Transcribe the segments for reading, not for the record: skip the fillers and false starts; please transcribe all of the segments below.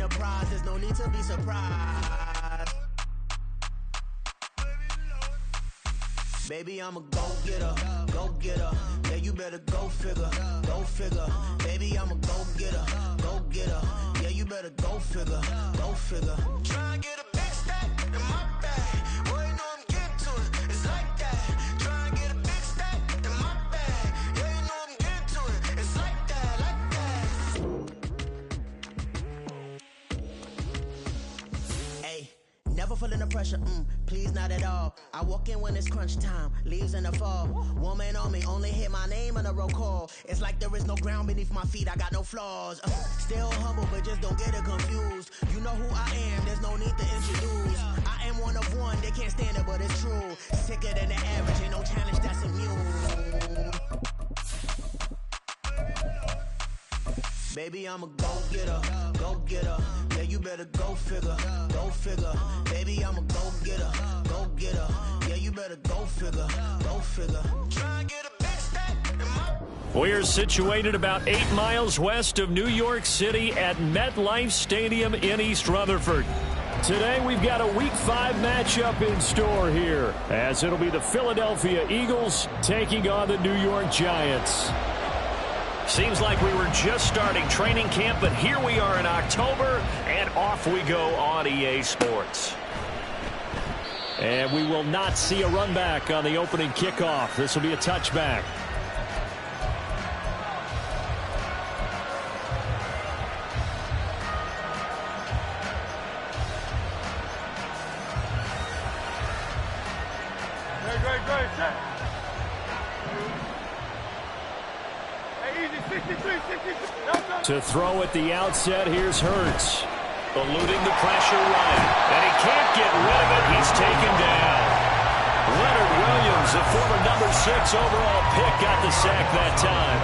the prize, there's no need to be surprised. Baby, I'm a go-getter, go-getter. Yeah, you better go figure, go figure. Baby, I'm a go-getter, go-getter. Yeah, you better go figure, go figure. Try and get a big stack in my bag. Boy, you know I'm getting to it, it's like that. Try and get a big stack in my bag. Yeah, you know I'm getting to it, it's like that, like that. Hey, never feeling the pressure, please not at all. I walk in when it's crunch time, leaves in the fall. Woman on me, only hit my name on a roll call. It's like there is no ground beneath my feet, I got no flaws. Still humble, but just don't get it confused. You know who I am, there's no need to introduce. I am one of one, they can't stand it, but it's true. Sicker than the average, ain't no challenge that's immune. Baby, I'm a go-getter, go-getter. Yeah, you better go figure, go figure. Baby, I'm a go-getter, go-getter. Yeah, you better go figure, go figure. Try and get a big stack in my... We're situated about 8 miles west of New York City at MetLife Stadium in East Rutherford. Today we've got a Week 5 matchup in store here, as it'll be the Philadelphia Eagles taking on the New York Giants. Seems like we were just starting training camp, but here we are in October, and off we go on EA Sports. And we will not see a run back on the opening kickoff. This will be a touchback. Great. To throw at the outset, here's Hurts. Eluding the pressure right. And he can't get rid of it. He's taken down. Leonard Williams, a former number 6 overall pick, got the sack that time.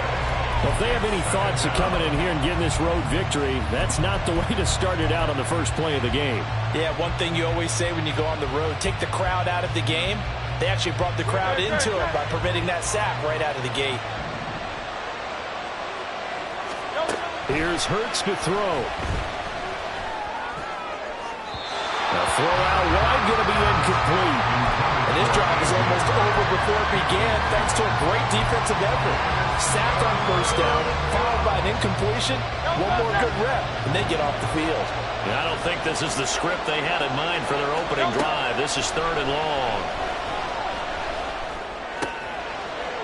Well, if they have any thoughts of coming in here and getting this road victory, that's not the way to start it out on the first play of the game. Yeah, one thing you always say when you go on the road, take the crowd out of the game. They actually brought the crowd into it by permitting that sack right out of the gate. Here's Hurts to throw. The throw out wide, going to be incomplete. And this drive is almost over before it began, thanks to a great defensive effort. Sacked on first down, followed by an incompletion, one more good rep, and they get off the field. Yeah, I don't think this is the script they had in mind for their opening drive. This is 3rd and long.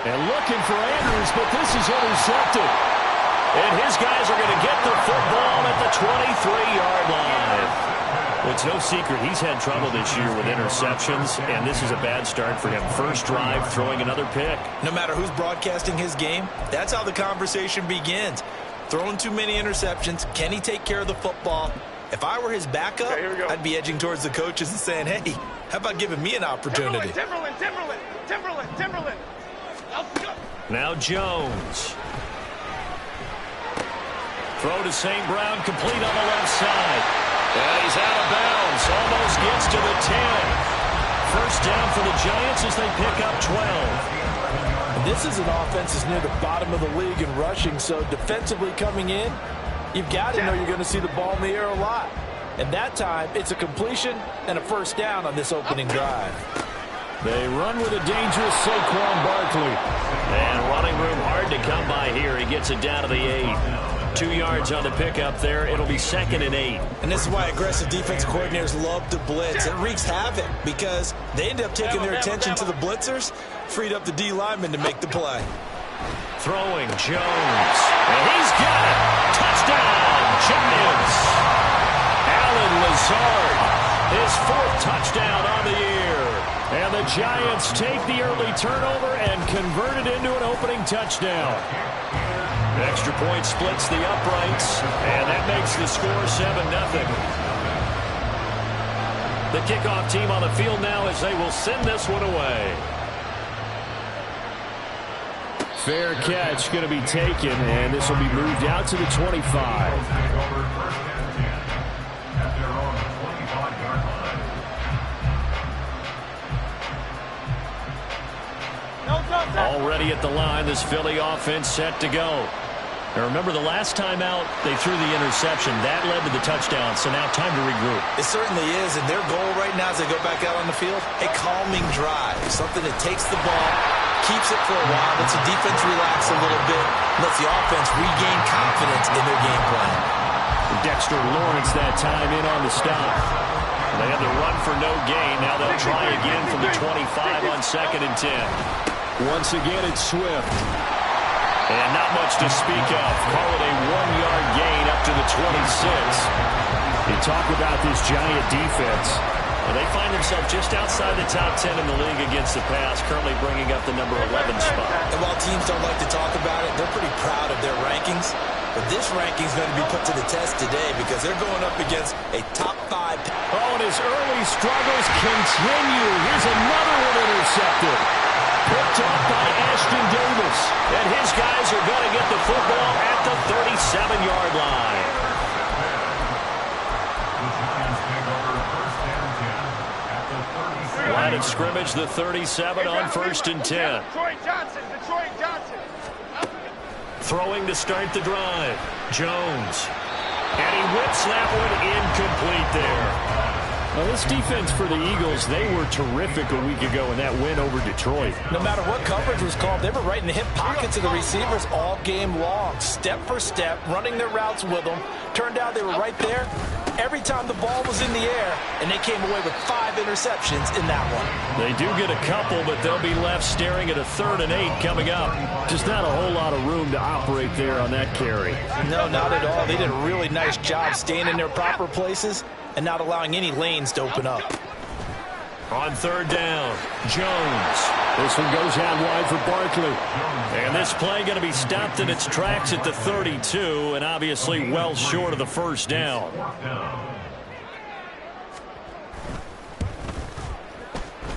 And looking for Andrews, but this is intercepted. And his guys are going to get the football at the 23-yard line. Well, it's no secret he's had trouble this year with interceptions, and this is a bad start for him. First drive, throwing another pick. No matter who's broadcasting his game, that's how the conversation begins. Throwing too many interceptions, can he take care of the football? If I were his backup, I'd be edging towards the coaches and saying, hey, how about giving me an opportunity? Timberland. Now Jones. Throw to St. Brown, complete on the left side. And he's out of bounds, almost gets to the 10. First down for the Giants as they pick up 12. This is an offense that's near the bottom of the league in rushing, so defensively coming in, you've got to know you're going to see the ball in the air a lot. And that time, it's a completion and a first down on this opening drive. They run with a dangerous Saquon Barkley. And running room hard to come by here. He gets it down to the 8. 2 yards on the pickup there. It'll be 2nd and 8. And this is why aggressive defensive coordinators love to blitz. It wreaks havoc because they end up taking their attention to the blitzers, freed up the D lineman to make the play. Throwing Jones. And he's got it. Touchdown, Giants. Allen Lazard, his 4th touchdown on the year. And the Giants take the early turnover and convert it into an opening touchdown. Extra point splits the uprights, and that makes the score 7-0. The kickoff team on the field now as they will send this one away. Fair catch going to be taken, and this will be moved out to the 25. Already at the line, this Philly offense set to go. Now remember, the last time out, they threw the interception. That led to the touchdown, so now time to regroup. It certainly is, and their goal right now as they go back out on the field, a calming drive, something that takes the ball, keeps it for a while, lets the defense relax a little bit, lets the offense regain confidence in their game plan. Dexter Lawrence that time in on the stop. They had the run for no gain. Now they'll try again from the 25 on 2nd and 10. Once again, it's Swift. And not much to speak of. Call it a 1-yard gain up to the 26. You talk about this giant defense. Well, they find themselves just outside the top 10 in the league against the pass, currently bringing up the number 11 spot. And while teams don't like to talk about it, they're pretty proud of their rankings. But this ranking is going to be put to the test today because they're going up against a top 5. Oh, and his early struggles continue. Here's another one intercepted. Picked off by Ashton Davis. And his guys are going to get the football at the 37-yard line. Line of scrimmage, the 37 on 1st and 10. Detroit Johnson. Throwing to start the drive. Jones. And he whips that one incomplete there. Well, this defense for the Eagles, they were terrific a week ago in that win over Detroit. No matter what coverage was called, they were right in the hip pockets of the receivers all game long. Step for step, running their routes with them. Turned out they were right there every time the ball was in the air, and they came away with 5 interceptions in that one. They do get a couple, but they'll be left staring at a 3rd and 8 coming up. Just not a whole lot of room to operate there on that carry. No, not at all. They did a really nice job staying in their proper places and not allowing any lanes to open up. On 3rd down, Jones. This one goes out wide for Barkley. And this play going to be stopped in its tracks at the 32, and obviously well short of the 1st down.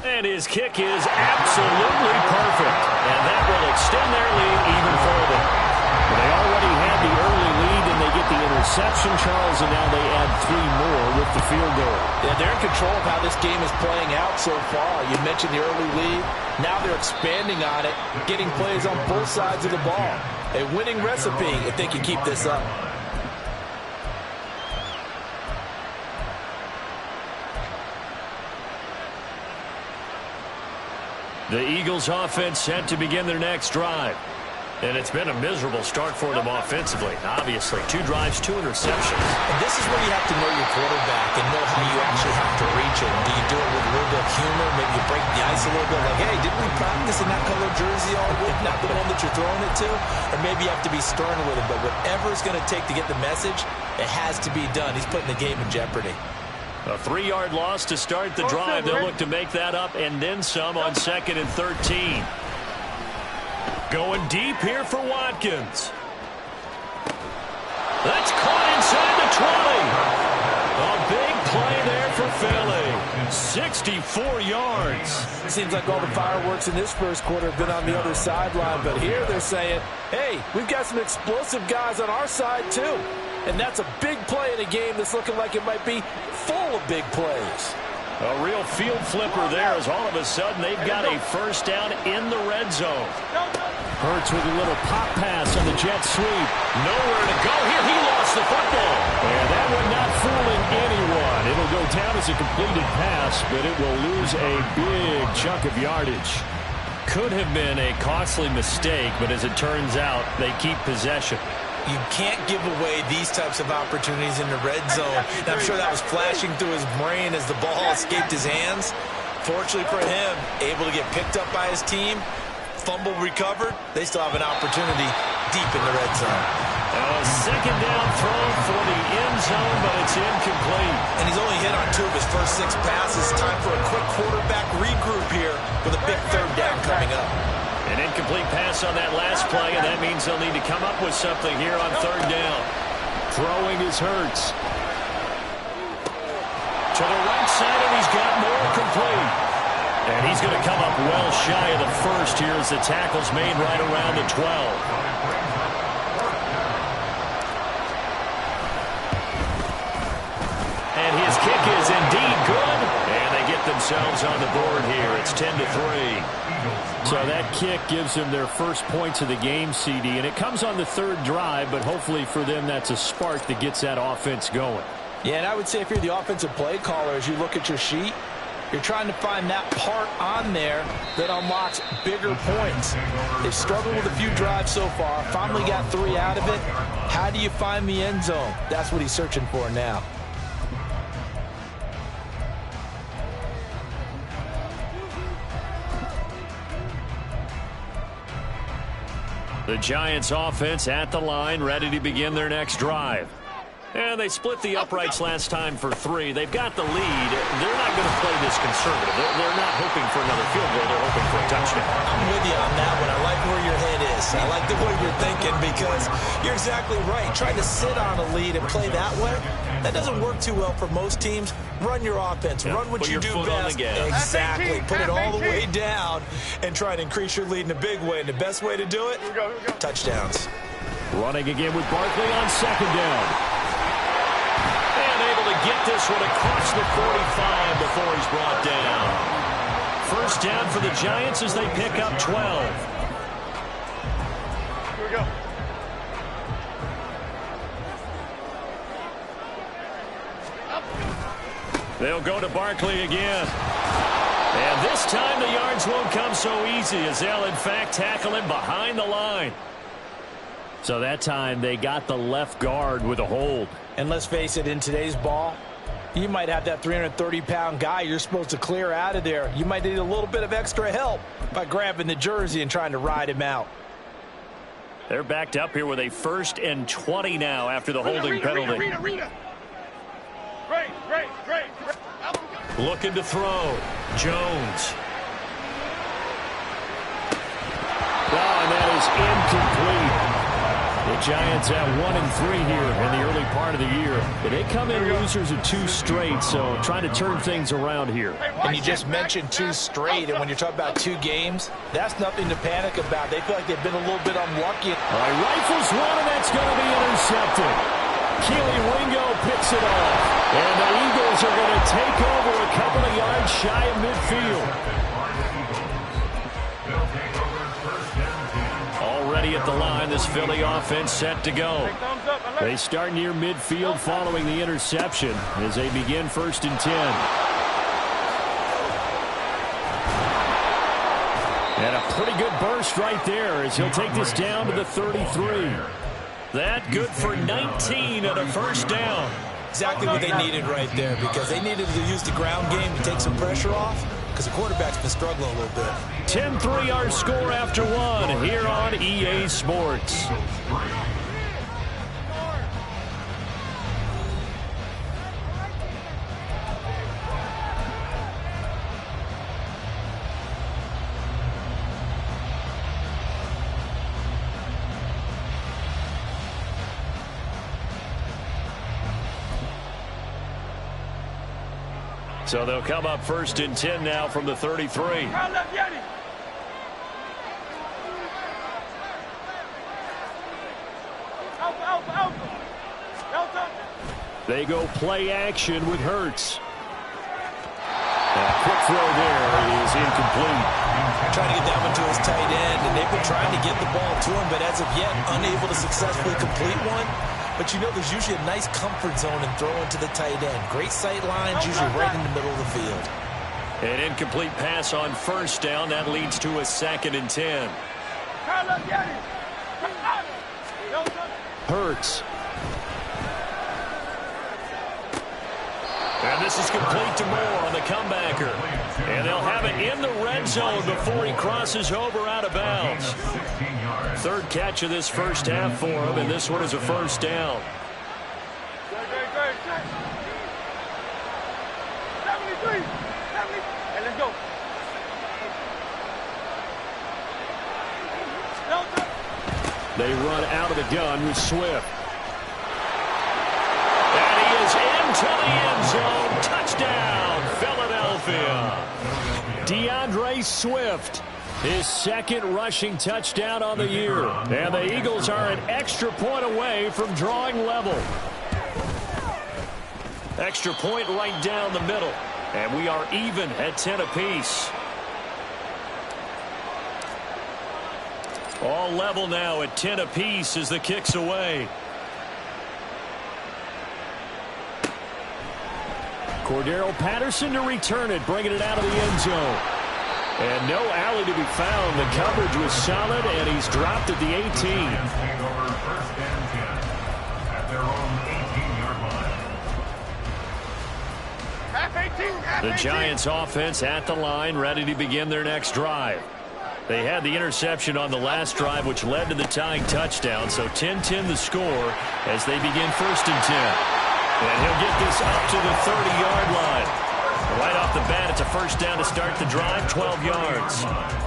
And his kick is absolutely perfect. And that will extend their lead even further. They already had the early lead, and they get the interception, Charles, and now they add 3 more with the field goal. Yeah, they're in control of how this game is playing out so far. You mentioned the early lead. Now they're expanding on it, getting plays on both sides of the ball. A winning recipe if they can keep this up. The Eagles offense set to begin their next drive. And it's been a miserable start for them offensively. Obviously, 2 drives, 2 interceptions. And this is where you have to know your quarterback and know how you actually have to reach it. Do you do it with a little bit of humor? Maybe you break the ice a little bit. Like, hey, didn't we practice in that color jersey all week? Not the one that you're throwing it to? Or maybe you have to be stern with it. But whatever it's going to take to get the message, it has to be done. He's putting the game in jeopardy. A 3-yard loss to start the drive. They'll look to make that up and then some on 2nd and 13. Going deep here for Watkins. That's caught inside the 20. A big play there for Philly. 64 yards. Seems like all the fireworks in this first quarter have been on the other sideline, but here they're saying, hey, we've got some explosive guys on our side too. And that's a big play in a game that's looking like it might be full of big plays. A real field flipper there as all of a sudden they've got a 1st down in the red zone. Hurts with a little pop pass on the jet sweep. Nowhere to go here. He lost the football. And that one not fooling anyone. It'll go down as a completed pass, but it will lose a big chunk of yardage. Could have been a costly mistake, but as it turns out, they keep possession. You can't give away these types of opportunities in the red zone. And I'm sure that was flashing through his brain as the ball escaped his hands. Fortunately for him, able to get picked up by his team, fumble recovered. They still have an opportunity deep in the red zone. A 2nd down throw for the end zone, but it's incomplete. And he's only hit on 2 of his first 6 passes. Time for a quick quarterback regroup here with a big 3rd down coming up. An incomplete pass on that last play, and that means they'll need to come up with something here on 3rd down. Throwing is Hurts. To the right side, and he's got more complete. And he's going to come up well shy of the 1st here as the tackle's made right around the 12. And his kick is indeed good. And they get themselves on the board here. It's 10-3. So that kick gives them their first points of the game, CD, and it comes on the third drive, but hopefully for them that's a spark that gets that offense going. Yeah, and I would say if you're the offensive play caller, as you look at your sheet, you're trying to find that part on there that unlocks bigger points. They've struggled with a few drives so far, finally got 3 out of it. How do you find the end zone? That's what he's searching for now. The Giants offense at the line, ready to begin their next drive. And they split the uprights last time for 3. They've got the lead. They're not going to play this conservative. They're not hoping for another field goal. They're hoping for a touchdown. I'm with you on that one. I like where your head is. I like the way you're thinking because you're exactly right. Trying to sit on a lead and play that way, that doesn't work too well for most teams. Run your offense. Run what you do best. Exactly. Put it all the way down and try to increase your lead in a big way. And the best way to do it, touchdowns. Running again with Barkley on second down. Get this one across the 45 before he's brought down. First down for the Giants as they pick up 12. Here we go. They'll go to Barkley again. And this time the yards won't come so easy as they'll in fact tackle him behind the line. So that time they got the left guard with a hold. And let's face it, in today's ball, you might have that 330-pound guy you're supposed to clear out of there. You might need a little bit of extra help by grabbing the jersey and trying to ride him out. They're backed up here with a 1st and 20 now after the holding penalty. Great. Looking to throw. Jones. And that is incomplete. The Giants at 1-3 here in the early part of the year. They come in losers of 2 straight, so trying to turn things around here. And you just mentioned 2 straight, and when you're talking about 2 games, that's nothing to panic about. They feel like they've been a little bit unlucky. All right, rifles one, and that's going to be intercepted. Keely Ringo picks it off, and the Eagles are going to take over a couple of yards shy of midfield. Already at the line, this Philly offense set to go. They start near midfield following the interception as they begin 1st and 10. And a pretty good burst right there as he'll take this down to the 33. That good for 19 and a first down. Exactly what they needed right there because they needed to use the ground game to take some pressure off because the quarterback's been struggling a little bit. 10-3 our score after 1 here on EA Sports. So they'll come up 1st and 10 now from the 33. They go play action with Hurts. A quick throw there is incomplete. Trying to get that one to his tight end, and they've been trying to get the ball to him, but as of yet, unable to successfully complete one. But you know there's usually a nice comfort zone in throwing to the tight end. Great sight lines, usually right in the middle of the field. An incomplete pass on 1st down. That leads to a 2nd and 10. Hurts. And this is complete to Moore on the comebacker. And they'll have it in the red zone before he crosses over out of bounds. 3rd catch of this first half for him, and this one is a 1st down. 73. Hey, let's go. They run out of the gun with Swift. And he is into the end zone. Touchdown, Philadelphia. DeAndre Swift, his 2nd rushing touchdown on the year. And the Eagles are an extra point away from drawing level. Extra point right down the middle. And we are even at 10 apiece. All level now at 10 apiece as the kick's away. Cordero Patterson to return it, bringing it out of the end zone. And no alley to be found. The coverage was solid, and he's dropped at the 18. The Giants offense at the line, ready to begin their next drive. They had the interception on the last drive, which led to the tying touchdown. So 10-10 the score as they begin 1st and 10. And he'll get this up to the 30-yard line. Right off the bat, it's a first down to start the drive, 12 yards.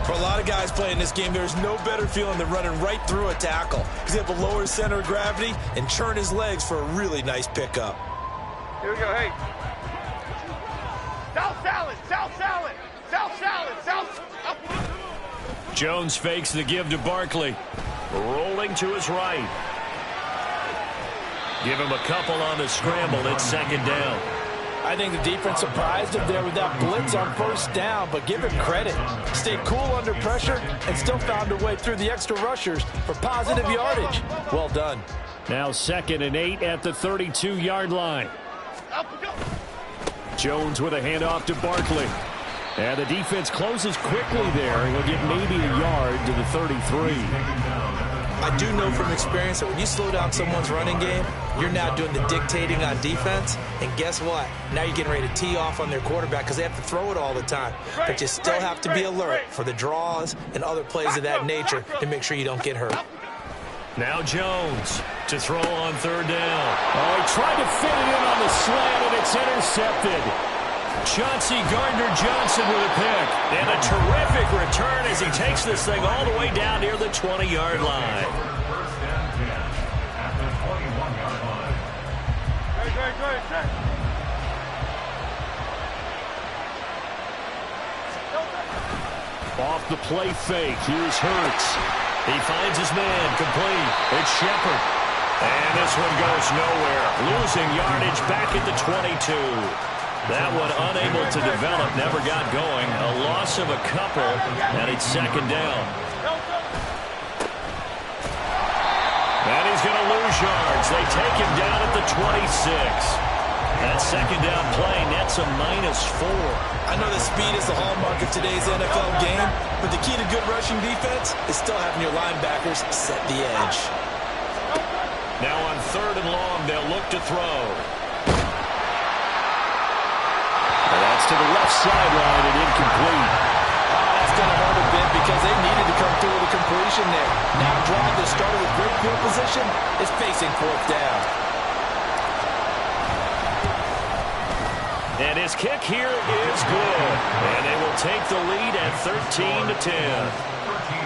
For a lot of guys playing this game, there's no better feeling than running right through a tackle. He's able to lower his center of gravity and churn his legs for a really nice pickup. Here we go, hey. South salad, south salad, south salad, south. Jones fakes the give to Barkley. Rolling to his right. Give him a couple on the scramble. It's 2nd down. I think the defense surprised him there with that blitz on 1st down, but give him credit. Stayed cool under pressure and still found a way through the extra rushers for positive yardage. Well done. Now 2nd and 8 at the 32-yard line. Jones with a handoff to Barkley. And the defense closes quickly there. He'll get maybe a yard to the 33. I do know from experience that when you slow down someone's running game, you're now doing the dictating on defense. And guess what? Now you're getting ready to tee off on their quarterback because they have to throw it all the time. But you still have to be alert for the draws and other plays of that nature to make sure you don't get hurt. Now Jones to throw on 3rd down. Oh, he tried to fit it in on the slant, and it's intercepted. Chauncey Gardner-Johnson with a pick. And a terrific return as he takes this thing all the way down near the 20-yard line. Off the play fake, here's Hurts. He finds his man, complete. It's Shepard. And this one goes nowhere. Losing yardage back at the 22. That one unable to develop, never got going. A loss of a couple, and it's 2nd down. And he's going to lose yards. They take him down at the 26. That 2nd down play nets a -4. I know that speed is the hallmark of today's NFL game, but the key to good rushing defense is still having your linebackers set the edge. Now on 3rd and long, they'll look to throw. And that's to the left sideline and incomplete. That's going to hurt a bit because they needed to come through with a completion there. Now a drive that started with great field position is facing 4th down. And his kick here is good. And they will take the lead at 13-10.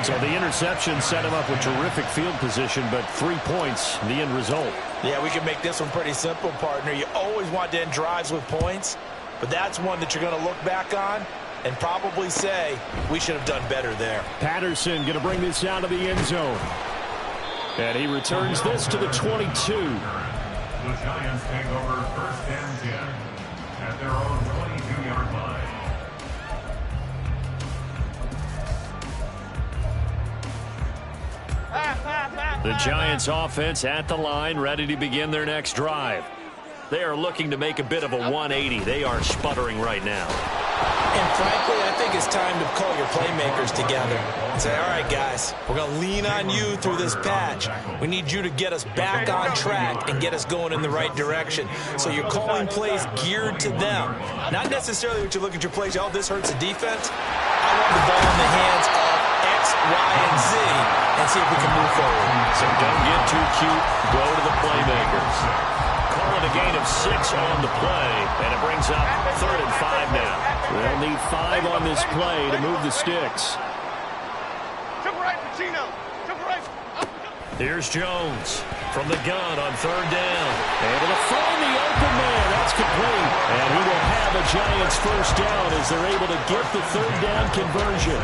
So the interception set him up with terrific field position, but 3 points, the end result. Yeah, we can make this one pretty simple, partner. You always want to end drives with points, but that's one that you're going to look back on and probably say, we should have done better there. Patterson going to bring this out of the end zone. And he returns this to the 22. The Giants take over 1st and 10 at their own 22-yard line. The Giants offense at the line, ready to begin their next drive. They are looking to make a bit of a 180. They are sputtering right now. And frankly, I think it's time to call your playmakers together and say, all right, guys, we're going to lean on you through this patch. We need you to get us back on track and get us going in the right direction. So you're calling plays geared to them. Not necessarily what you look at your plays, oh, this hurts the defense. I want the ball in the hands of X, Y, and Z and see if we can move forward. So don't get too cute. Go to the playmakers. Calling a gain of 6 on the play, and it brings up 3rd and 5 now. They'll need 5 on this play to move the sticks. Here's Jones from the gun on 3rd down. Able to find the open man. That's complete. And he will have a Giants 1st down as they're able to get the 3rd down conversion.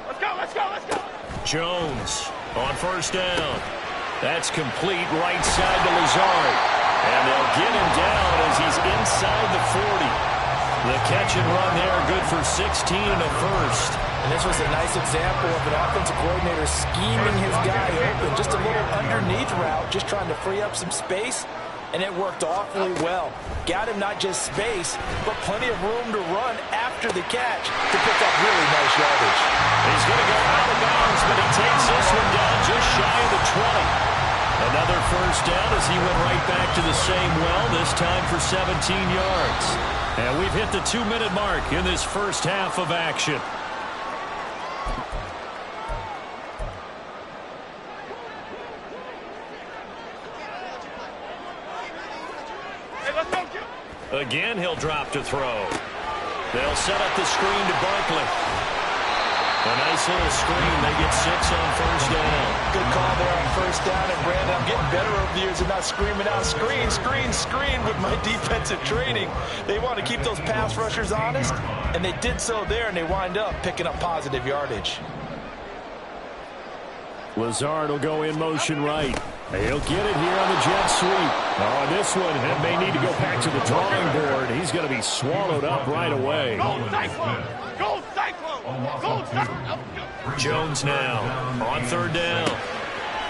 Let's go. Jones on 1st down. That's complete right side to Lazard. And they'll get him down as he's inside the 40. The catch and run there, good for 16 and a first. And this was a nice example of an offensive coordinator scheming his guy open. Just a little underneath route, just trying to free up some space, and it worked awfully well. Got him not just space, but plenty of room to run after the catch to pick up really nice yardage. He's going to go out of bounds, but he takes this one down just shy of the 20. Another first down as he went right back to the same well, this time for 17 yards. And we've hit the 2-minute mark in this first half of action. Again, he'll drop to throw. They'll set up the screen to Barkley. A nice little screen. They get 6 on first down. Good call there on first down. And, Brandon, I'm getting better over the years of not screaming out, screen, screen, screen with my defensive training. They want to keep those pass rushers honest, and they did so there, and they wind up picking up positive yardage. Lazard will go in motion right. He'll get it here on the jet sweep. Oh, this one may need to go back to the drawing board. He's going to be swallowed up right away. Go Cyclone! Go Cyclone! Go Cyclone! Jones now on third down.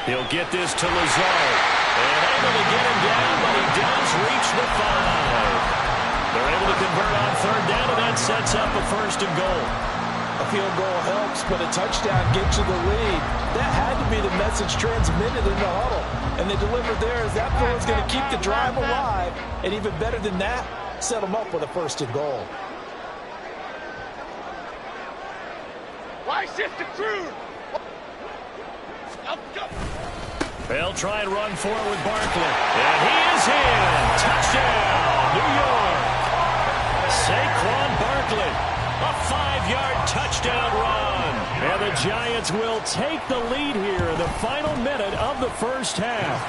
He'll get this to Lazard. And able to get him down, but he does reach the 5. They're able to convert on third down, and that sets up a first and goal. A field goal helps, but a touchdown gets you the lead. That had to be the message transmitted in the huddle. And they delivered there as that play is going to keep the drive alive. And even better than that, set them up with a first and goal. Why shift the crew? They'll try and run for it with Barkley. And he is in. Touchdown, New York. Saquon Barkley. A 5-yard touchdown run. And the Giants will take the lead here in the final minute of the first half.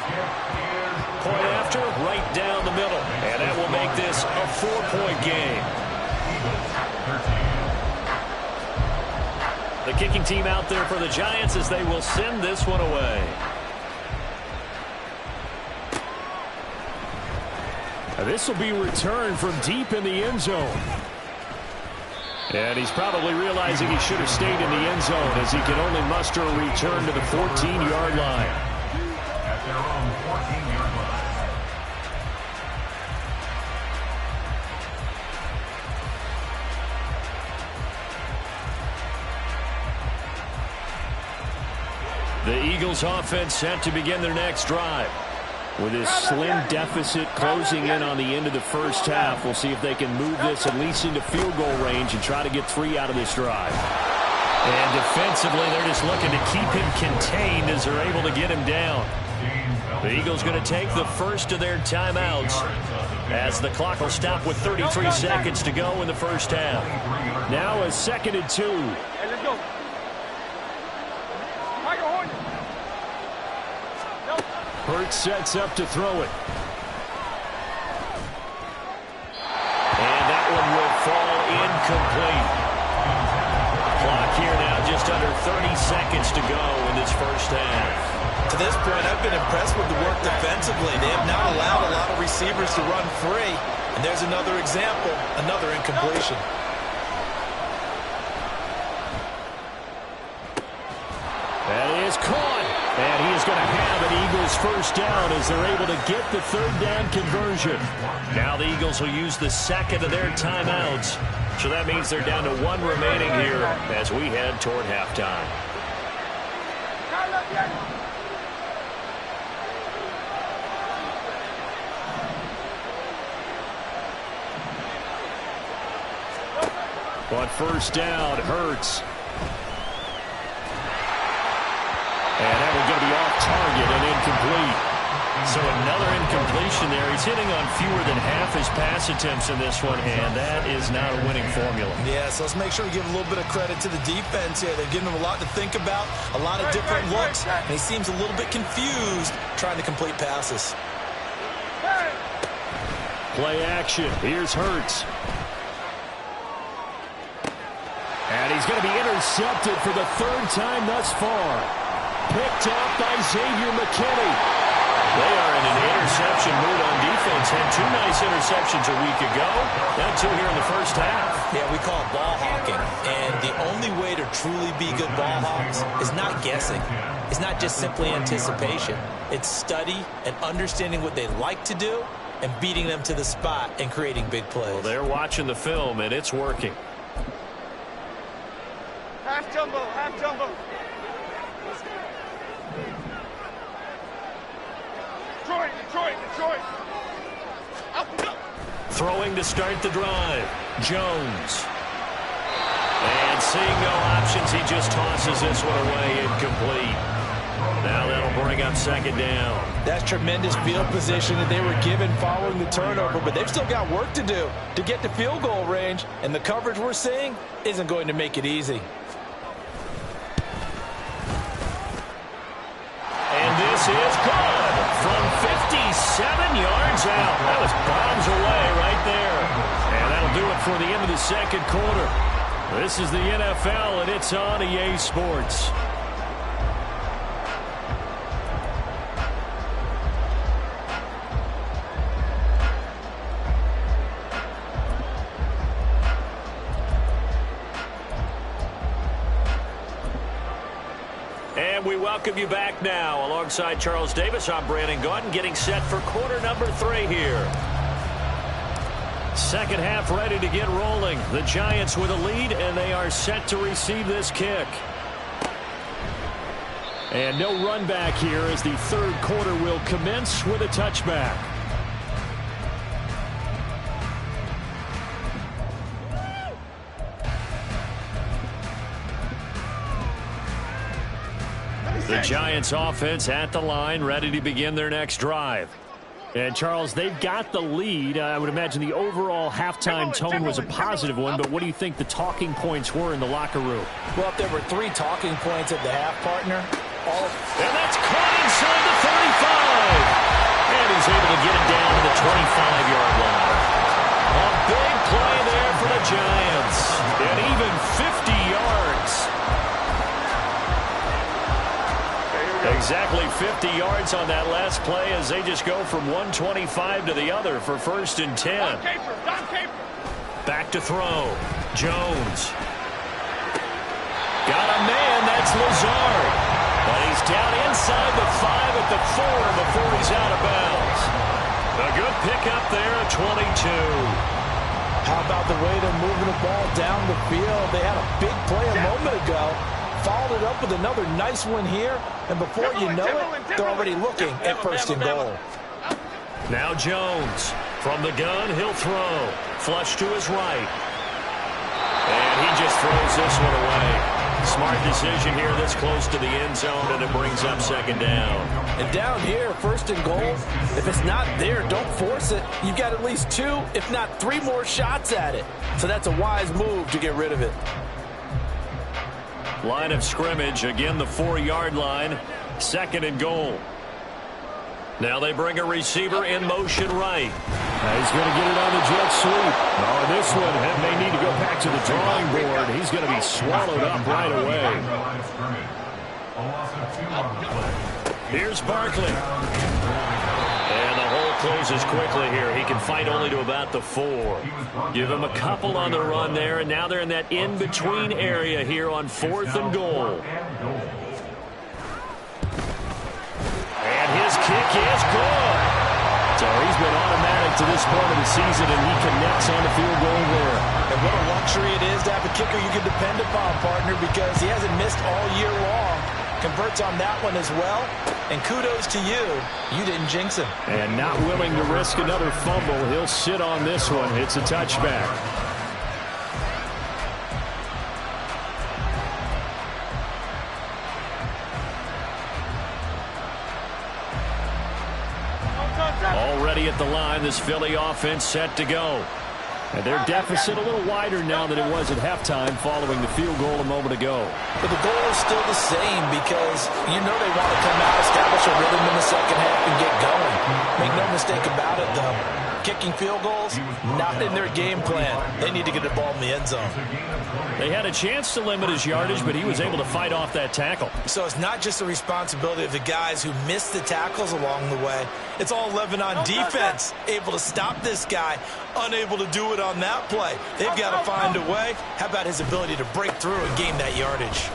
Point after, right down the middle. And that will make this a 4-point game. The kicking team out there for the Giants as they will send this one away. This will be returned from deep in the end zone. And he's probably realizing he should have stayed in the end zone as he can only muster a return to the 14-yard line. At their own 14-yard line. The Eagles offense set to begin their next drive. With this slim deficit closing in on the end of the first half, we'll see if they can move this at least into field goal range and try to get 3 out of this drive. And defensively, they're just looking to keep him contained as they're able to get him down. The Eagles going to take the first of their timeouts as the clock will stop with 33 seconds to go in the first half. Now a 2nd and 2. Hey, let's go. Hurts sets up to throw it. And that one will fall incomplete. Clock here now just under 30 seconds to go in this first half. To this point, I've been impressed with the work defensively. They have not allowed a lot of receivers to run free. And there's another example, another incompletion. That is caught. And he is going to have an Eagles first down as they're able to get the 3rd down conversion. Now the Eagles will use the 2nd of their timeouts. So that means they're down to 1 remaining here as we head toward halftime. On first down, Hurts. And that one's going to be off target and incomplete. So another incompletion there. He's hitting on fewer than half his pass attempts in this one, and that is not a winning formula. Yeah, so let's make sure we give a little bit of credit to the defense here. They're giving him a lot to think about, a lot of different looks, and he seems a little bit confused trying to complete passes. Play action. Here's Hurts. And he's going to be intercepted for the 3rd time thus far. picked off by Xavier McKinney. They are in an interception mood on defense. Had 2 nice interceptions a week ago. Now 2 here in the first half. Yeah, we call it ball hawking. And the only way to truly be good ball hawks is not guessing. It's not just simply anticipation. It's study and understanding what they like to do and beating them to the spot and creating big plays. Well, they're watching the film, and it's working. Half jumbo, half jumbo. Detroit. Throwing to start the drive. Jones. And seeing no options, he just tosses this one away, incomplete. Now that'll bring up second down. That's tremendous field position that they were given following the turnover, but they've still got work to do to get to field goal range, and the coverage we're seeing isn't going to make it easy. And this is good from 57 yards out. That was bombs away right there. And that'll do it for the end of the second quarter. This is the NFL, and it's on EA Sports. And we welcome you back now. Alongside Charles Davis, I'm Brandon Gaudin, getting set for quarter number 3 here. Second half ready to get rolling. The Giants with a lead, and they are set to receive this kick. And no run back here as the third quarter will commence with a touchback. The Giants offense at the line, ready to begin their next drive. And, Charles, they've got the lead. I would imagine the overall halftime tone was a positive one, but what do you think the talking points were in the locker room? Well, if there were 3 talking points at the half, partner, and that's caught inside the 35. And he's able to get it down to the 25-yard line. A big play there for the Giants. And even 50 yards. Exactly 50 yards on that last play as they just go from 125 to the other for first and 10. Back to throw. Jones. Got a man. That's Lazard. But he's down inside the 5 at the 4 before he's out of bounds. A good pickup there at 22. How about the way they're moving the ball down the field? They had a big play a moment ago. Followed it up with another nice one here. And before you know it, they're already looking at first and goal. Now Jones. From the gun, he'll throw. Flush to his right. And he just throws this one away. Smart decision here this close to the end zone, and it brings up second down. And down here, first and goal, if it's not there, don't force it. You've got at least 2, if not 3 more shots at it. So that's a wise move to get rid of it. Line of scrimmage, again the 4-yard line, second and goal. Now they bring a receiver in motion right. He's going to get it on the jet sweep. Oh, this one may need to go back to the drawing board. He's going to be swallowed up right away. Here's Barkley. And the hole closes quickly here. He can fight only to about the 4. Give him a couple on the run there, and now they're in that in-between area here on 4th and goal. And his kick is good. So he's been automatic to this point of the season, and he connects on the field goal there. And what a luxury it is to have a kicker you can depend upon, partner, because he hasn't missed all year long. Converts on that one as well. And kudos to you. You didn't jinx him. And not willing to risk another fumble. He'll sit on this one. It's a touchback. Already at the line, this Philly offense set to go. And their deficit a little wider now than it was at halftime following the field goal a moment ago. But the goal is still the same because you know they want to come out, establish a rhythm in the second half, and get going. Make no mistake about it, though. kicking field goals, not in their game plan. They need to get the ball in the end zone. They had a chance to limit his yardage, but he was able to fight off that tackle. So it's not just the responsibility of the guys who missed the tackles along the way. It's all 11 on defense, able to stop this guy, unable to do it on that play. They've got to find a way. How about his ability to break through and gain that yardage?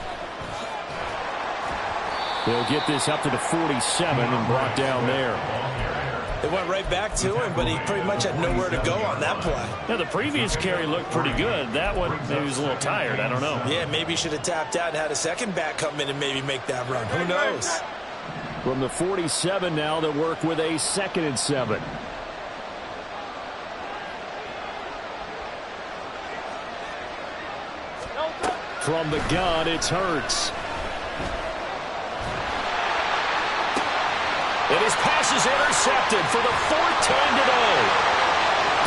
They'll get this up to the 47 and brought down there. It went right back to him, but he pretty much had nowhere to go on that play. Now, the previous carry looked pretty good. That one, maybe he was a little tired. I don't know. Yeah, maybe he should have tapped out and had a second back come in and maybe make that run. Who knows? From the 47 now, they'll work with a 2nd and 7. From the gun, it's Hurts. And his pass is intercepted for the 4th time today.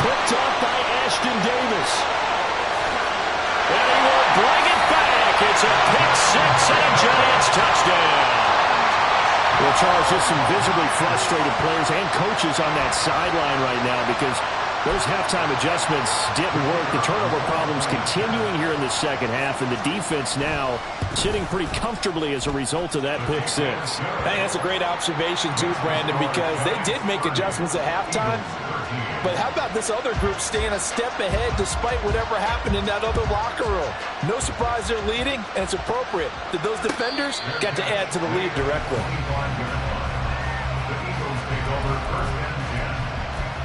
Picked up by Ashton Davis. And he will bring it back. It's a pick 6 and a Giants touchdown. Well, Charles, just some visibly frustrated players and coaches on that sideline right now because those halftime adjustments didn't work. The turnover problems continuing here in the second half, and the defense now sitting pretty comfortably as a result of that pick 6. Hey, that's a great observation too, Brandon, because they did make adjustments at halftime. But how about this other group staying a step ahead despite whatever happened in that other locker room? No surprise they're leading, and it's appropriate that those defenders got to add to the lead directly. The Eagles take over 1st and 10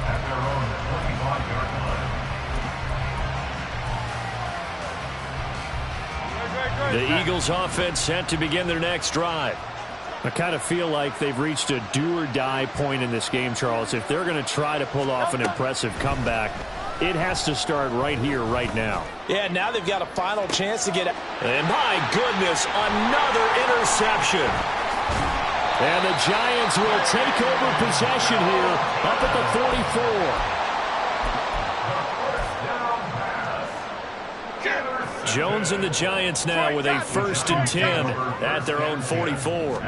at their own 25-yard line. The Eagles offense set to begin their next drive. I kind of feel like they've reached a do-or-die point in this game, Charles. If they're going to try to pull off an impressive comeback, it has to start right here, right now. Yeah, now they've got a final chance to get it. And my goodness, another interception. And the Giants will take over possession here up at the 44. Jones and the Giants now with a 1st and 10 at their own 44.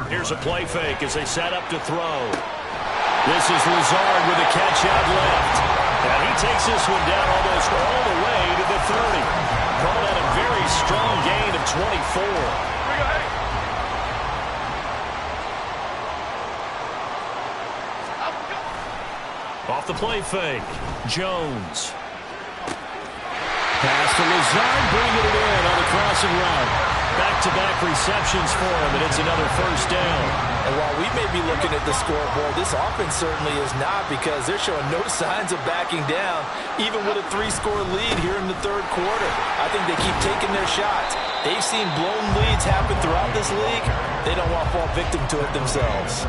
Here's a play fake as they set up to throw. This is Lazard with a catch out left. And he takes this one down almost all the way to the 30. Call that a very strong gain of 24. Off the play fake, Jones. Pass to Lazard, bringing it in on the crossing route. Back-to-back receptions for him, and it's another 1st down. And while we may be looking at the scoreboard, this offense certainly is not, because they're showing no signs of backing down, even with a 3-score lead here in the 3rd quarter. I think they keep taking their shots. They've seen blown leads happen throughout this league. They don't want to fall victim to it themselves.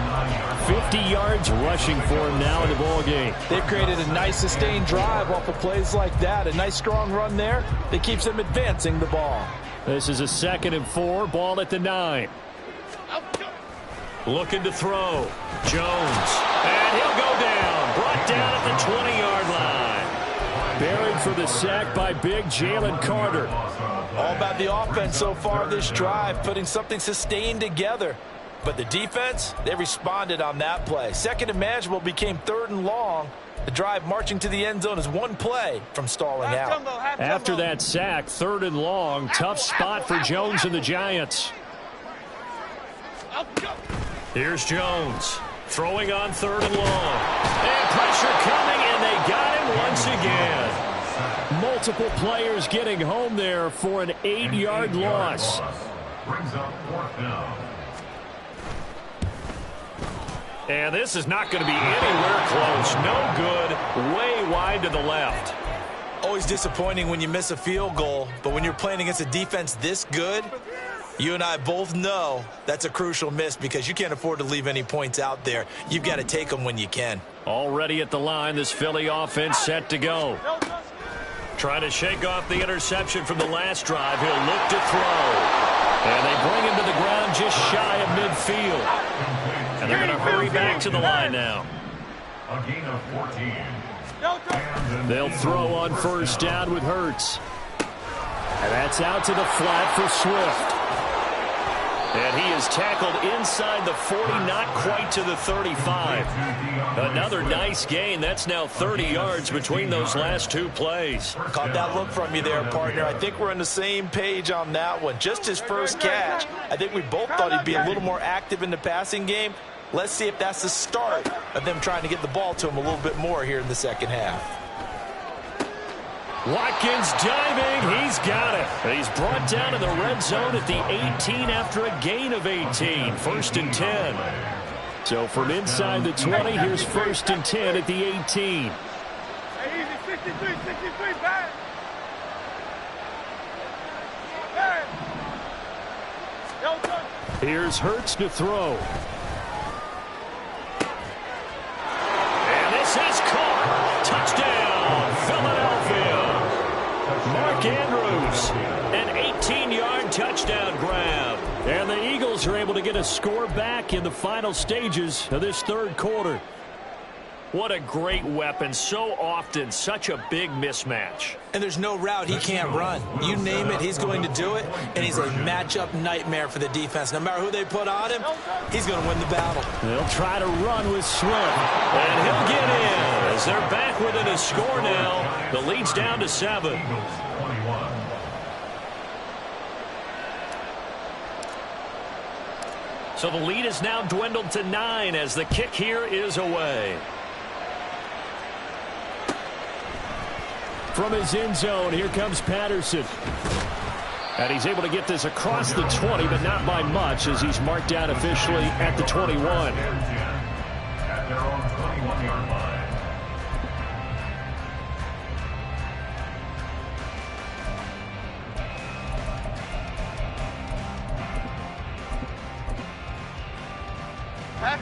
50 yards rushing for him now in the ball game. They've created a nice sustained drive off of plays like that. A nice strong run there that keeps them advancing the ball. This is a 2nd and 4, ball at the 9. Looking to throw. Jones. And he'll go down. Brought down at the 20-yard line. Buried for the sack by big Jalen Carter. All about the offense so far this drive, putting something sustained together. But the defense, they responded on that play. 2nd and manageable became 3rd and long. The drive marching to the end zone is one play from stalling out. After that sack, 3rd and long. Tough spot for Jones and the Giants. Here's Jones. Throwing on 3rd and long. And pressure coming, and they got him once again. Multiple players getting home there for an 8-yard loss. Brings up 4th down. And this is not going to be anywhere close. No good. Way wide to the left. Always disappointing when you miss a field goal, but when you're playing against a defense this good, you and I both know that's a crucial miss because you can't afford to leave any points out there. You've got to take them when you can. Already at the line, this Philly offense set to go. Trying to shake off the interception from the last drive. He'll look to throw. And they bring him to the ground just shy of midfield. And they're going to hurry back to the line now. A gain of 14. They'll throw on 1st down with Hurts. And that's out to the flat for Swift. And he is tackled inside the 40, not quite to the 35. Another nice gain. That's now 30 yards between those last two plays. Caught that look from you there, partner. I think we're on the same page on that one. Just his first catch. I think we both thought he'd be a little more active in the passing game. Let's see if that's the start of them trying to get the ball to him a little bit more here in the second half. Watkins diving. He's got it. He's brought down in the red zone at the 18 after a gain of 18. First and 10. So from inside the 20, here's first and 10 at the 18. Hey, easy, 63, bad. Bad. Here's Hurts to throw. And this is caught. Touchdown, Philadelphia. Mark Andrews, an 18-yard touchdown grab. And the Eagles are able to get a score back in the final stages of this third quarter. What a great weapon. So often, such a big mismatch. And there's no route he can't run. You name it, he's going to do it. And he's a matchup nightmare for the defense. No matter who they put on him, he's going to win the battle. They'll try to run with Swift. And he'll get in as they're back within a score now. The lead's down to 7. So the lead is now dwindled to 9 as the kick here is away. From his end zone, here comes Patterson. And he's able to get this across the 20, but not by much as he's marked down officially at the 21. At their own 21-yard line.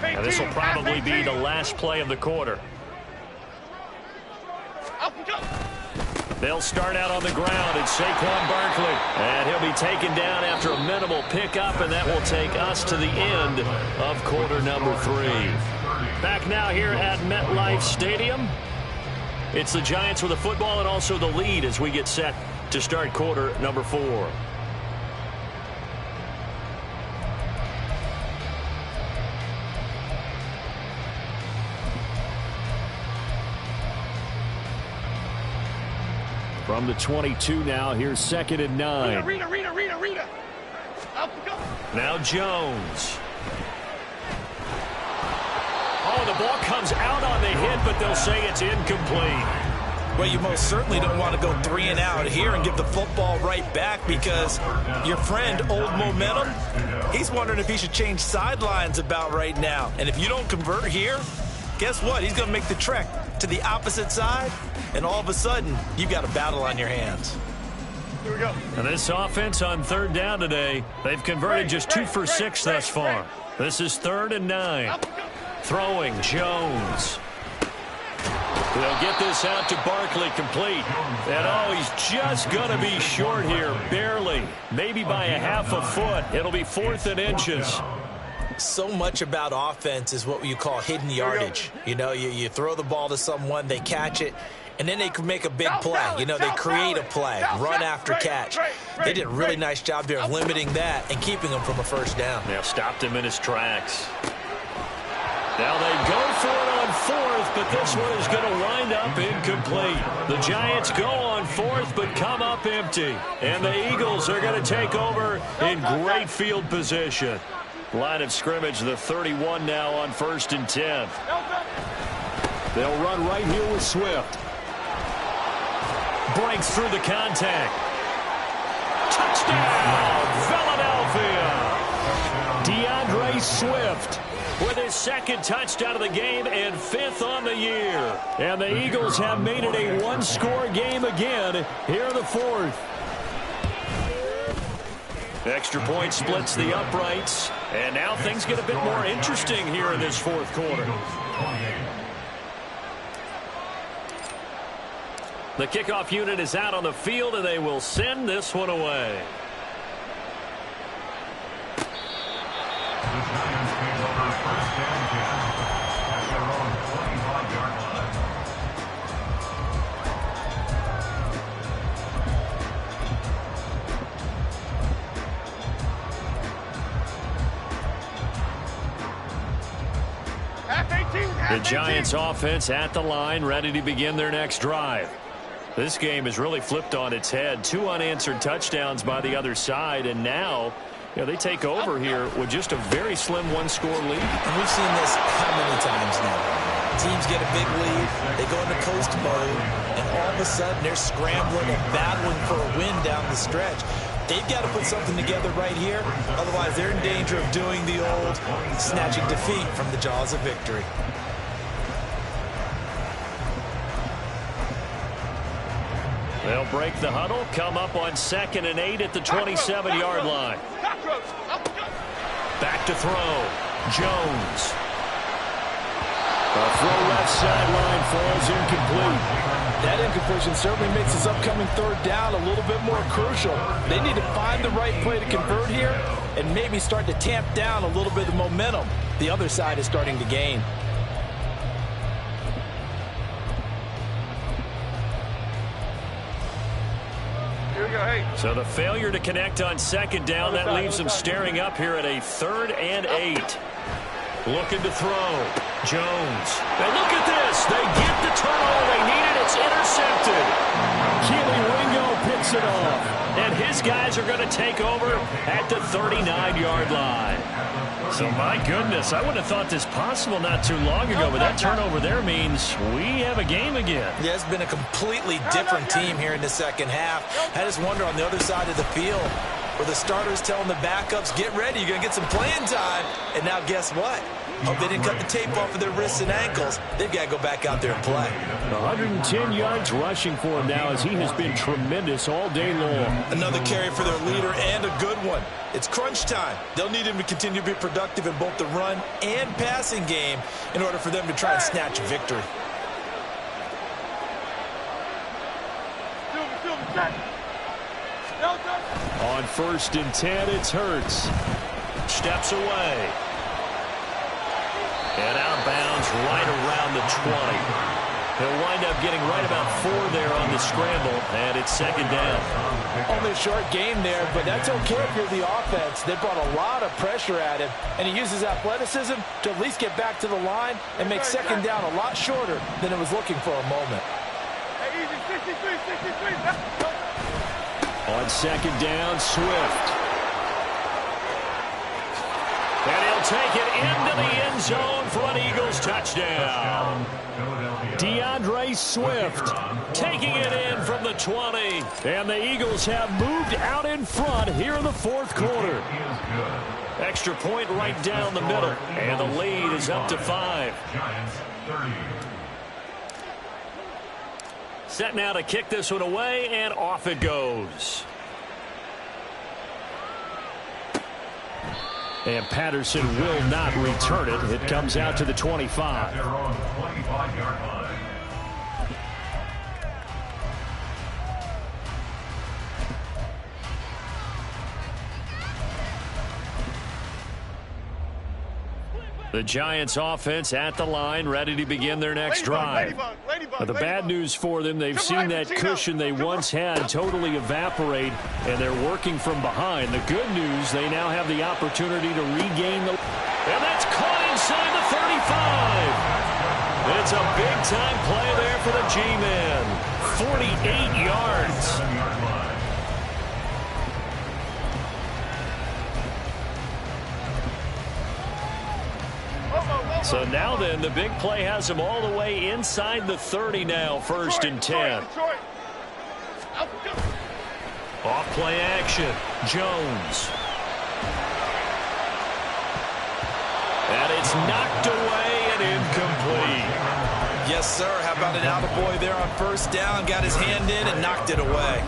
And this will probably be the last play of the quarter. They'll start out on the ground. It's Saquon Barkley. And he'll be taken down after a minimal pickup, and that will take us to the end of quarter number 3. Back now here at MetLife Stadium. It's the Giants with the football and also the lead as we get set to start quarter number 4. From the 22 now, here's second and 9. Rita. Now Jones. Oh, the ball comes out on the hit, but they'll say it's incomplete. Well, you most certainly don't want to go 3 and out here and give the football right back because your friend, Old Momentum, he's wondering if he should change sidelines about right now. And if you don't convert here, guess what? He's going to make the trek to the opposite side, and all of a sudden, you've got a battle on your hands. Here we go. And this offense on third down today, they've converted just 2 for 6 thus far. This is 3rd and 9. Throwing, Jones. They'll get this out to Barkley, complete. And oh, he's just going to be short here, barely. Maybe by a half a foot. It'll be 4th and inches. So much about offense is what you call hidden yardage. You know, you throw the ball to someone, they catch it, and then they can make a big play. You know, they create a play, run after catch. They did a really nice job there of limiting that and keeping him from a first down. Now stopped him in his tracks. Now they go for it on 4th, but this one is going to wind up incomplete. The Giants go on 4th, but come up empty. And the Eagles are going to take over in great field position. Line of scrimmage, the 31 now on 1st and 10. They'll run right here with Swift. Breaks through the contact. Touchdown, Philadelphia. DeAndre Swift with his 2nd touchdown of the game and 5th on the year. And the Eagles have made it a 1-score game again here in the 4th. Extra point splits the uprights. And now things get a bit more interesting here in this 4th quarter. The kickoff unit is out on the field, and they will send this one away. The Giants take over 1st and 10 at their own 25-yard line. The Giants offense at the line, ready to begin their next drive. This game is really flipped on its head. 2 unanswered touchdowns by the other side, and now they take over here with just a very slim one-score lead. And we've seen this how many times now? Teams get a big lead, they go into coast mode, and all of a sudden they're scrambling and battling for a win down the stretch. They've got to put something together right here, otherwise they're in danger of doing the old snatching defeat from the jaws of victory. They'll break the huddle, come up on 2nd and 8 at the 27-yard line. Back to throw. Jones. A throw left sideline falls incomplete. That incompletion certainly makes this upcoming 3rd down a little bit more crucial. They need to find the right play to convert here and maybe start to tamp down a little bit of momentum the other side is starting to gain. So the failure to connect on 2nd down, that leaves them staring up here at a 3rd and 8. Looking to throw. Jones. And look at this. They get the turnover they needed. It's intercepted. Keely Ringo picks it off. And his guys are going to take over at the 39-yard line. So, my goodness, I wouldn't have thought this possible not too long ago, but that turnover there means we have a game again. Yeah, it's been a completely different team here in the 2nd half. I just wonder on the other side of the field where the starters telling the backups, get ready, you're going to get some playing time. And now guess what? Oh, they didn't cut the tape off of their wrists and ankles. They've got to go back out there and play. 110 yards rushing for him now as he has been tremendous all day long. Another carry for their leader and a good one. It's crunch time. They'll need him to continue to be productive in both the run and passing game in order for them to try and snatch victory. On 1st and 10, it's Hurts. Steps away. And out of bounds right around the 20. He'll wind up getting right about 4 there on the scramble, and it's 2nd down. Only a short game there, but that's okay if you're the offense. They brought a lot of pressure at him, and he uses athleticism to at least get back to the line and make 2nd down a lot shorter than it was looking for a moment. On 2nd down, Swift. And he'll take it into the end zone for an Eagles touchdown. DeAndre Swift taking it in from the 20. And the Eagles have moved out in front here in the 4th quarter. Extra point right down the middle. And the lead is up to 5. Set now to kick this one away, and off it goes. And Patterson will not return it. It comes out to the 25. Their own 25-yard line. The Giants offense at the line, ready to begin their next drive. But the bad news for them, they've seen that cushion they once had totally evaporate, and they're working from behind. The good news, they now have the opportunity to regain the... And that's caught inside the 35. It's a big-time play there for the G-Men. 48 yards. So now then, the big play has him all the way inside the 30 now, 1st and 10. Off play action, Jones. And it's knocked away and incomplete. Yes, sir. How about an attaboy there on 1st down? Got his hand in and knocked it away.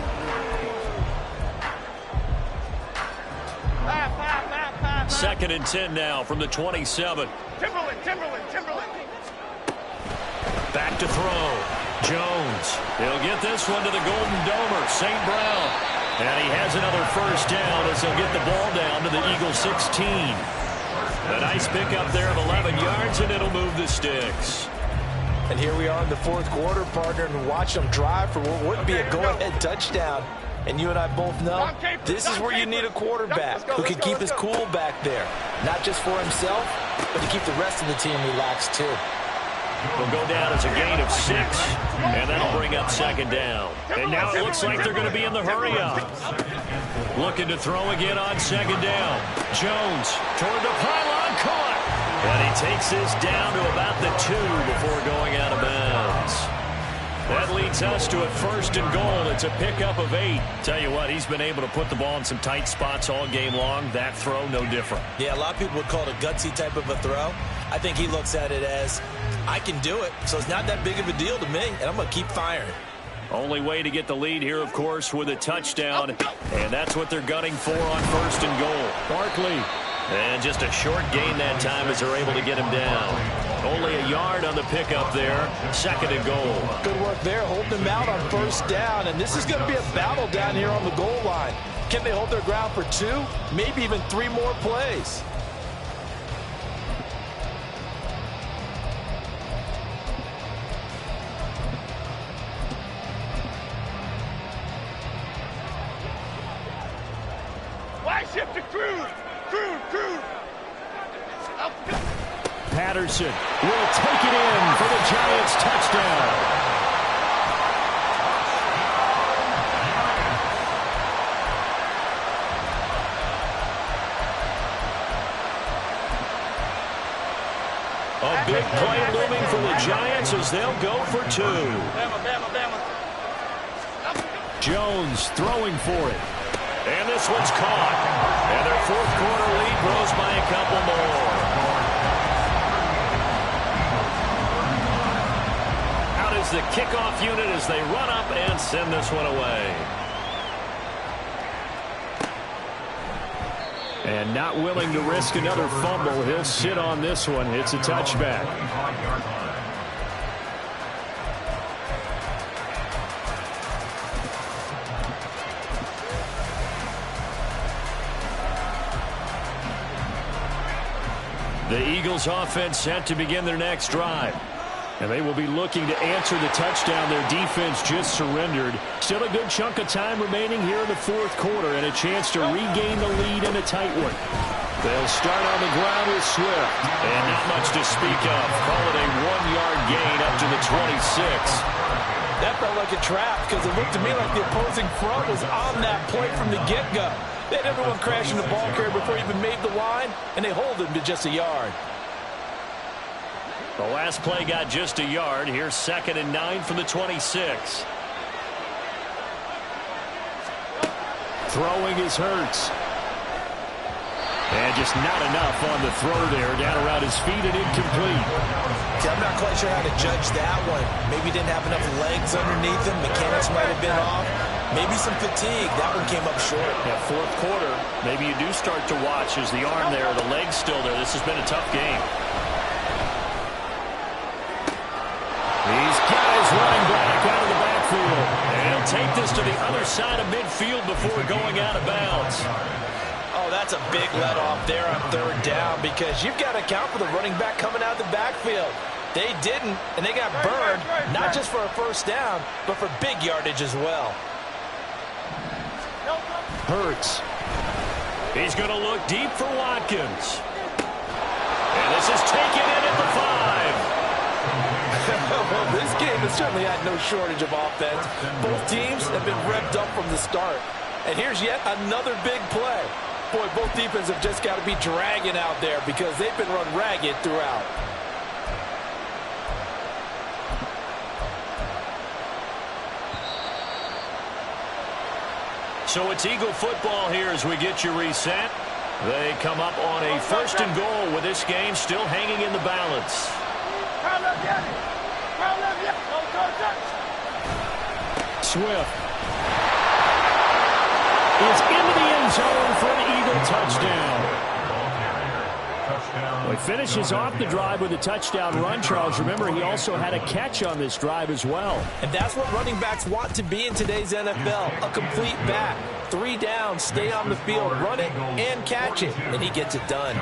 Second and 10 now from the 27. Timberland. Back to throw. Jones. He'll get this one to the Golden Domer, St. Brown. And he has another 1st down as he'll get the ball down to the Eagles 16. A nice pickup there of 11 yards, and it'll move the sticks. And here we are in the 4th quarter, partner, and watch them drive for what would be a go-ahead touchdown. And you and I both know this is where you need a quarterback who can keep his cool back there. Not just for himself, but to keep the rest of the team relaxed too. They'll go down as a gain of 6, and that'll bring up second down. And now it looks like they're going to be in the hurry-up. Looking to throw again on second down. Jones toward the pylon, caught. And he takes this down to about the 2 before going out of bounds. That leads us to a 1st and goal. It's a pickup of 8. Tell you what, he's been able to put the ball in some tight spots all game long. That throw, no different. Yeah, a lot of people would call it a gutsy type of a throw. I think he looks at it as, I can do it, so it's not that big of a deal to me, and I'm going to keep firing. Only way to get the lead here, of course, with a touchdown, and that's what they're gunning for on 1st and goal. Barkley. And just a short gain that time as they're able to get him down. Only a yard on the pickup there. 2nd and goal. Good work there, holding him out on 1st down, and this is going to be a battle down here on the goal line. Can they hold their ground for 2, maybe even 3 more plays? Wide shift to Cruz. Cruz. Patterson will take it in for the Giants touchdown. A big play looming for the Giants as they'll go for 2. Bama. Jones throwing for it. And this one's caught. And their 4th quarter lead grows by a couple more. Out is the kickoff unit as they run up and send this one away. And not willing to risk another fumble, he'll sit on this one. It's a touchback. The Eagles offense set to begin their next drive. And they will be looking to answer the touchdown their defense just surrendered. Still a good chunk of time remaining here in the 4th quarter and a chance to regain the lead in a tight one. They'll start on the ground with Swift. And not much to speak of. Call it a 1-yard gain up to the 26. That felt like a trap because it looked to me like the opposing front was on that play from the get-go. They had everyone crashing the ball carrier before he even made the line, and they hold him to just a yard. The last play got just a yard. Here's 2nd and 9 from the 26. Throwing is Hurts. And just not enough on the throw there. Down around his feet and incomplete. See, I'm not quite sure how to judge that one. Maybe he didn't have enough legs underneath him. Mechanics might have been off. Maybe some fatigue. That one came up short. Yeah, 4th quarter, maybe you do start to watch as the arm there, the leg's still there. This has been a tough game. He's got his running back out of the backfield. And he'll take this to the other side of midfield before going out of bounds. Oh, that's a big let-off there on 3rd down because you've got to account for the running back coming out of the backfield. They didn't, and they got burned, not just for a 1st down, but for big yardage as well. Hurts. He's going to look deep for Watkins. And this is taken in at the 5. Well, this game has certainly had no shortage of offense. Both teams have been revved up from the start. And here's yet another big play. Boy, both defenses have just got to be dragging out there because they've been run ragged throughout. So it's Eagle football here as we get you reset. They come up on a 1st and goal with this game still hanging in the balance. Swift is into the end zone for an Eagle touchdown. Well, he finishes off the drive with a touchdown run, Charles. Remember, he also had a catch on this drive as well. And that's what running backs want to be in today's NFL, a complete back. 3 down, stay on the field, run it, and catch it. And he gets it done.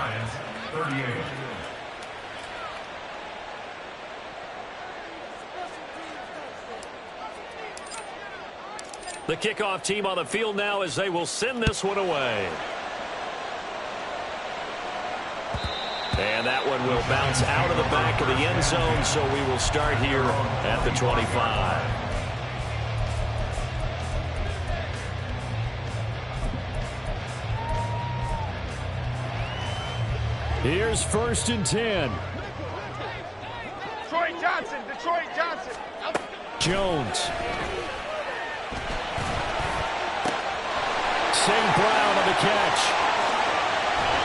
The kickoff team on the field now as they will send this one away. And that one will bounce out of the back of the end zone, so we will start here at the 25. Here's 1st and 10. Detroit Johnson. Jones. St. Brown on the catch.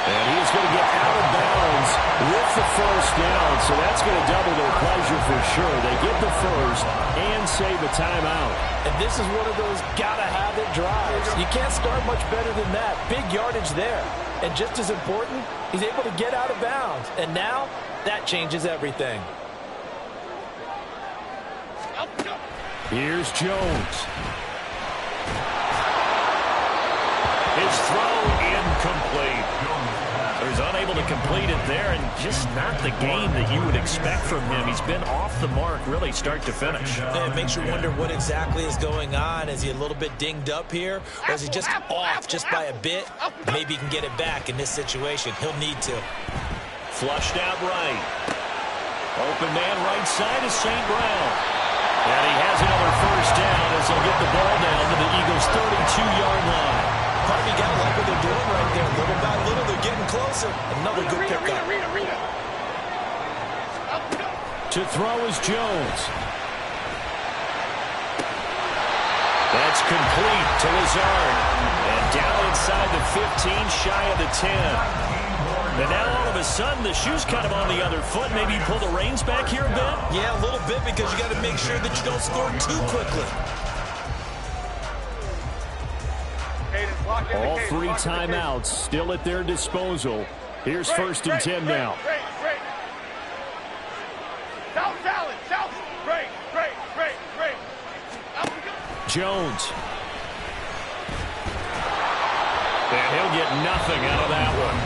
And he's going to get out of bounds with the 1st down, so that's going to double their pleasure for sure. They get the 1st and save a timeout. And this is one of those gotta-have-it drives. You can't start much better than that. Big yardage there. And just as important, he's able to get out of bounds. And now, that changes everything. Here's Jones. His throw incomplete. He's unable to complete it there, and just not the game that you would expect from him. He's been off the mark really start to finish. Yeah, it makes you wonder what exactly is going on. Is he a little bit dinged up here, or is he just off just by a bit? Maybe he can get it back in this situation. He'll need to. Flushed out right. Open man right side is St. Brown. And he has another 1st down as they'll get the ball down to the Eagles' 32-yard line. Part of me got to like what they're doing right there. Little by little, they're getting closer. Another good pickup. To throw is Jones. That's complete to Lazard. And down inside the 15, shy of the 10. And now all of a sudden, the shoe's kind of on the other foot. Maybe you pull the reins back here a bit? Yeah, a little bit, because you got to make sure that you don't score too quickly. All 3 timeouts still at their disposal. Here's 1st and 10 now. Jones. And he'll get nothing out of that one.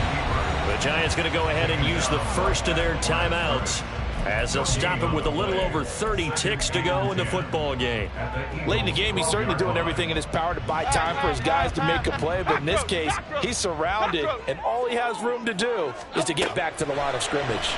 The Giants going to go ahead and use the 1st of their timeouts as they'll stop him with a little over 30 ticks to go in the football game. Late in the game, he's certainly doing everything in his power to buy time for his guys to make a play, but in this case, he's surrounded, and all he has room to do is to get back to the line of scrimmage.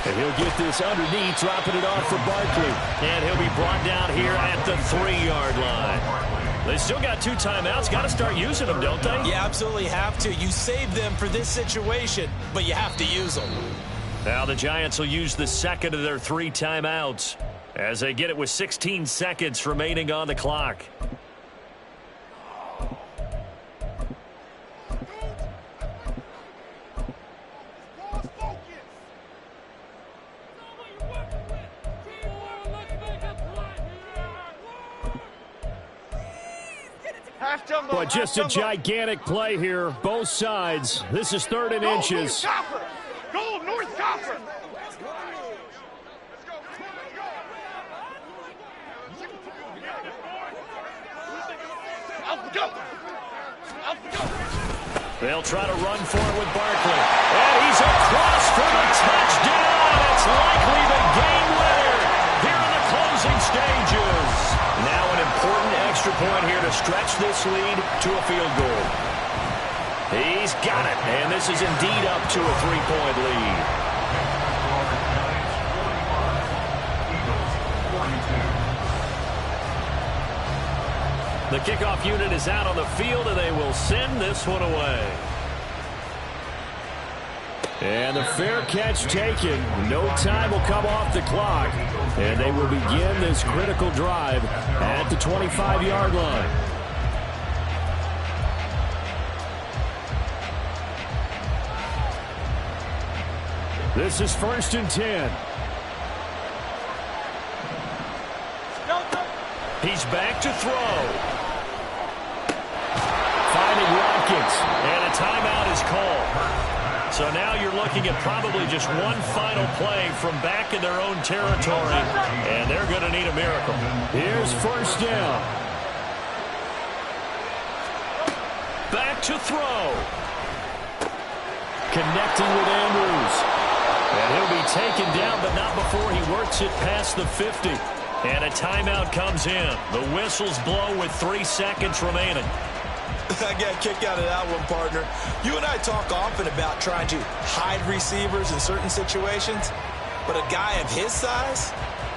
And he'll get this underneath, dropping it off for Barkley. And he'll be brought down here at the 3-yard line. They still got 2 timeouts. Got to start using them, don't they? You absolutely have to. You save them for this situation, but you have to use them. Now the Giants will use the 2nd of their 3 timeouts as they get it with 16 seconds remaining on the clock. But just a gigantic play here, both sides. This is 3rd and inches. Go, North Copper! They'll try to run for it with Barkley. And he's across for the touchdown. It's likely the game winner here in the closing stages. Now an important extra point here to stretch this lead to a field goal. He's got it, and this is indeed up to a 3-point lead. The kickoff unit is out on the field, and they will send this one away. And the fair catch taken. No time will come off the clock, and they will begin this critical drive at the 25-yard line. This is 1st and 10. He's back to throw. Finding Watkins, and a timeout is called. So now you're looking at probably just one final play from back in their own territory, and they're going to need a miracle. Here's 1st down. Back to throw. Connecting with Andrews. And he'll be taken down, but not before he works it past the 50. And a timeout comes in. The whistles blow with 3 seconds remaining. I got a kick out of that one, partner. You and I talk often about trying to hide receivers in certain situations, but a guy of his size,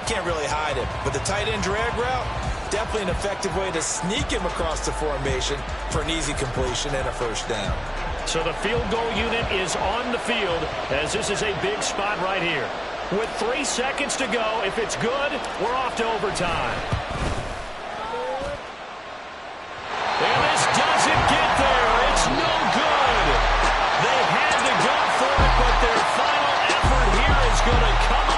can't really hide him. But the tight end drag route, definitely an effective way to sneak him across the formation for an easy completion and a first down. So the field goal unit is on the field as this is a big spot right here. With 3 seconds to go, if it's good, we're off to overtime. And this doesn't get there. It's no good. They had to go for it, but their final effort here is going to come